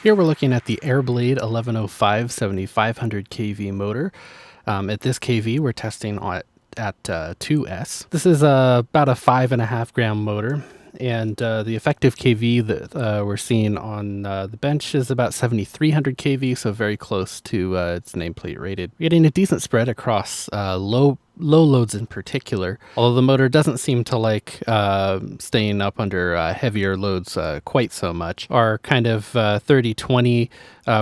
Here we're looking at the Airblade 1105-7500 kV motor. At this kV, we're testing at 2S. This is about a 5.5 gram motor, and the effective kV that we're seeing on the bench is about 7,300 kV, so very close to its nameplate rated. We're getting a decent spread across low loads in particular, although the motor doesn't seem to like staying up under heavier loads quite so much. Our kind of 30-20,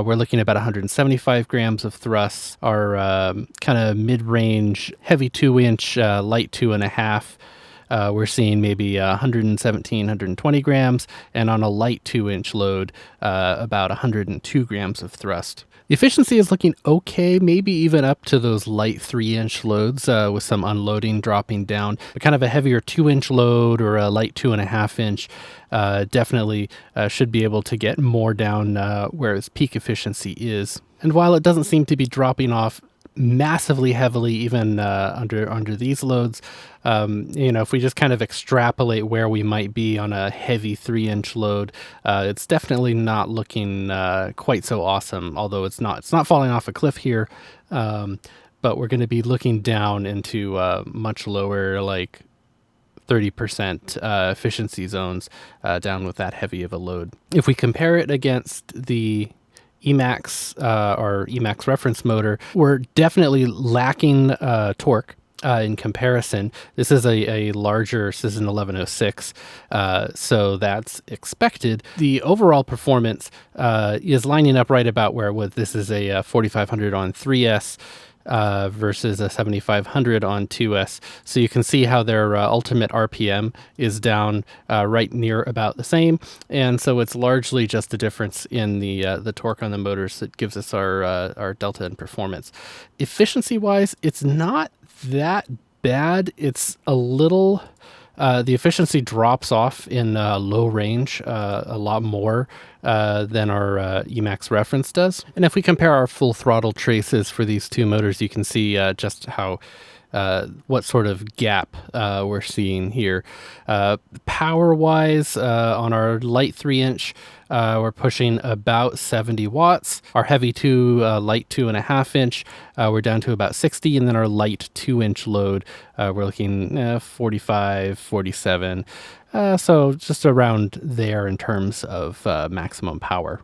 we're looking at about 175 grams of thrust. Our kind of mid-range heavy 2-inch, light 2.5, we're seeing maybe 117, 120 grams, and on a light 2-inch load, about 102 grams of thrust. The efficiency is looking okay, maybe even up to those light 3-inch loads with some unloading dropping down. But kind of a heavier 2-inch load or a light 2.5-inch definitely should be able to get more down where its peak efficiency is. And while it doesn't seem to be dropping off massively heavily even under these loads, if we just kind of extrapolate where we might be on a heavy 3-inch load, it's definitely not looking quite so awesome, although it's not falling off a cliff here, but we're going to be looking down into much lower, like 30% efficiency zones down with that heavy of a load. If we compare it against the Emax or Emax reference motor, we're definitely lacking torque in comparison. This is a larger, this is an 1106, so that's expected. The overall performance is lining up right about where this is a 4500 on 3S versus a 7500 on 2S. So you can see how their ultimate RPM is down right near about the same. And so it's largely just the difference in the torque on the motors that gives us our delta in performance. Efficiency-wise, it's not that bad. It's a little... the efficiency drops off in low range a lot more than our Emax reference does. And if we compare our full throttle traces for these two motors, you can see just how what sort of gap we're seeing here. Power-wise, on our light 3-inch, we're pushing about 70 watts. Our heavy light 2.5-inch, we're down to about 60, and then our light 2-inch load, we're looking 45, 47. So just around there in terms of maximum power.